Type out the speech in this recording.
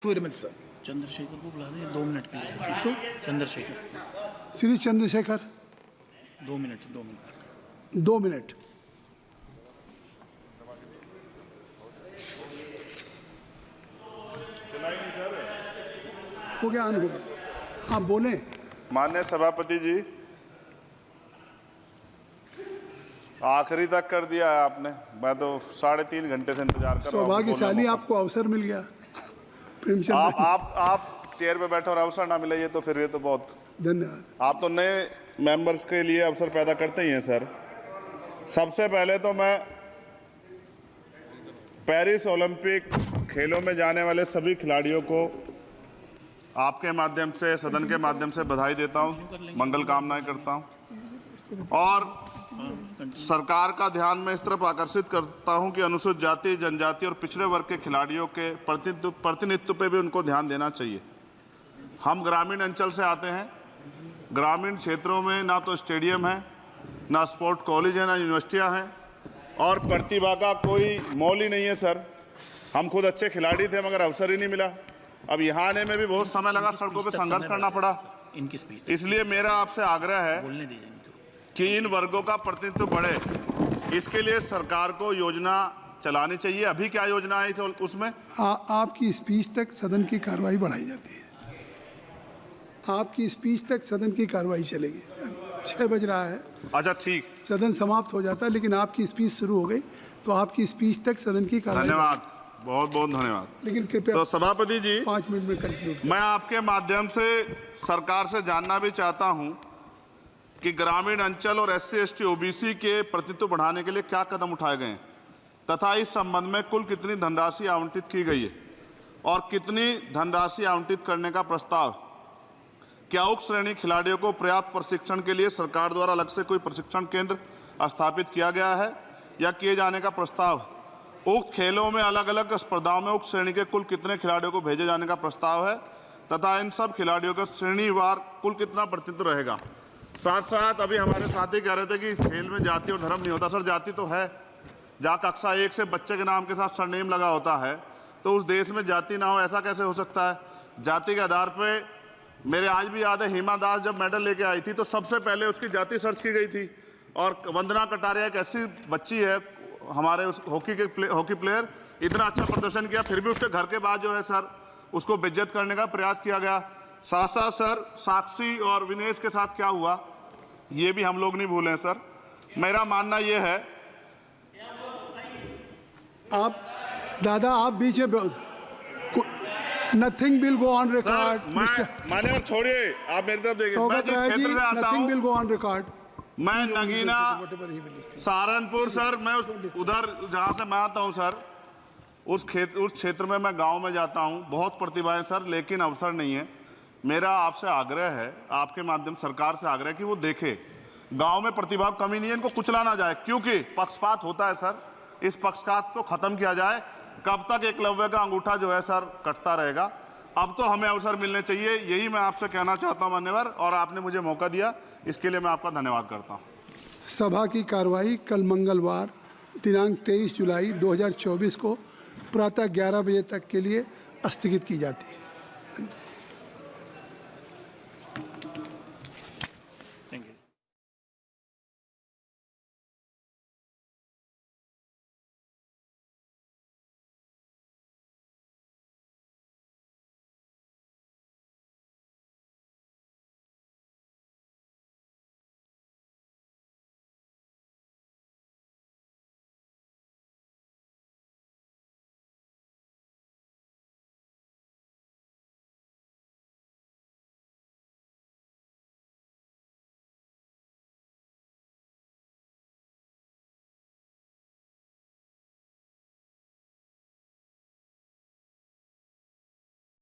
Sir Chandrashekhar को बुला दें 2 मिनट के लिए सर। किसको? चंद्रशेखर। Shri Chandrashekhar 2 minute 2 minute. हो गया, ऑन हो गया। आप बोले। माननीय सभापति जी, आखिरी तक कर दिया है आपने। मैं तो 3.5 घंटे से इंतजार कर रहा हूं। सौभाग्यशाली आपको अवसर मिल गया। प्रेमचंद आप चेयर पे बैठे और अवसर ना मिले, ये तो फिर ये तो बहुत धन्यवाद। आप तो नए मेंबर्स के लिए अवसर पैदा करते ही हैं सर। सबसे पहले तो मैं पेरिस ओलंपिक खेलों में जाने वाले सभी खिलाड़ियों को आपके माध्यम से, सदन के माध्यम से बधाई देता हूं, मंगल कामनाएं करता हूं और सरकार का ध्यान मैं इस तरफ आकर्षित करता हूं कि अनुसूचित जाति, जनजाति और पिछड़े वर्ग के खिलाड़ियों के प्रतिनिधित्व पे भी उनको ध्यान देना चाहिए। हम ग्रामीण अंचल से आते हैं। ग्रामीण क्षेत्रों में ना तो स्टेडियम है, ना स्पोर्ट कॉलेज है, ना यूनिवर्सिटियां हैं और प्रतिभा का कोई मोल ही नहीं है सर। हम खुद अच्छे खिलाड़ी थे मगर अवसर ही नहीं मिला। अब यहाँ आने में भी बहुत समय लगा, सड़कों पे संघर्ष करना पड़ा। इनकी स्पीच। इसलिए मेरा आपसे आग्रह है बोलने दीजिए इनको कि इन वर्गों का प्रतिनिधित्व बढ़े। इसके लिए सरकार को योजना चलानी चाहिए। अभी क्या योजना है उसमें? आपकी स्पीच तक सदन की कार्रवाई बढ़ाई जाती है। आपकी स्पीच तक सदन की कार्रवाई चलेगी। 6 बज रहा है। अच्छा ठीक, सदन समाप्त हो जाता है, लेकिन आपकी स्पीच शुरू हो गई तो आपकी स्पीच तक सदन की कार्रवाई। धन्यवाद, बहुत बहुत धन्यवाद। लेकिन कृपया तो सभापति जी, 5 मिनट में कंक्लूड। मैं आपके माध्यम से सरकार से जानना भी चाहता हूं कि ग्रामीण अंचल और SC ST OBC के प्रतिनिधित्व बढ़ाने के लिए क्या कदम उठाए गए हैं तथा इस संबंध में कुल कितनी धनराशि आवंटित की गई है और कितनी धनराशि आवंटित करने का प्रस्ताव। क्या उक्त श्रेणी खिलाड़ियों को पर्याप्त प्रशिक्षण के लिए सरकार द्वारा अलग से कोई प्रशिक्षण केंद्र स्थापित किया गया है या किए जाने का प्रस्ताव। उक्त खेलों में अलग अलग स्पर्धाओं में उक्त श्रेणी के कुल कितने खिलाड़ियों को भेजे जाने का प्रस्ताव है तथा इन सब खिलाड़ियों का श्रेणीवार कुल कितना प्रतिनिधित्व रहेगा। साथ साथ अभी हमारे साथी कह रहे थे कि खेल में जाति और धर्म नहीं होता। सर, जाति तो है। जहाँ कक्षा 1 से बच्चे के नाम के साथ सरनेम लगा होता है तो उस देश में जाति ना हो, ऐसा कैसे हो सकता है? जाति के आधार पर मेरे आज भी याद है, हिमा दास जब मेडल लेके आई थी तो सबसे पहले उसकी जाति सर्च की गई थी। और वंदना कटारिया एक ऐसी बच्ची है हमारे उस हॉकी प्लेयर, इतना अच्छा प्रदर्शन किया, फिर भी उसके घर के बाद जो है सर उसको बेइज्जत करने का प्रयास किया गया। साथ साथ सर साक्षी और विनेश के साथ क्या हुआ ये भी हम लोग नहीं भूलें सर। मेरा मानना ये है। आप दादा, आप बीच में nothing will go on record. माने और छोड़िए, आप मेरी तरफ देखिए। मैं जिस क्षेत्र से आता हूं, विल गो ऑन रिकॉर्ड। मैं नगीना सहारनपुर सर, मैं उधर जहाँ से मैं आता हूँ सर, उस क्षेत्र में मैं गांव में जाता हूँ। बहुत प्रतिभाएं सर, लेकिन अवसर नहीं है। मेरा आपसे आग्रह है, आपके माध्यम सरकार से आग्रह कि वो देखे गांव में प्रतिभा कमी नहीं है, इनको कुचला ना जाए क्योंकि पक्षपात होता है सर। इस पक्षपात को खत्म किया जाए। कब तक एकलव्य का अंगूठा जो है सर कटता रहेगा? अब तो हमें अवसर मिलने चाहिए, यही मैं आपसे कहना चाहता हूं मान्यवर, और आपने मुझे मौका दिया इसके लिए मैं आपका धन्यवाद करता हूं। सभा की कार्रवाई कल मंगलवार दिनांक 23 जुलाई 2024 को प्रातः 11 बजे तक के लिए स्थगित की जाती है।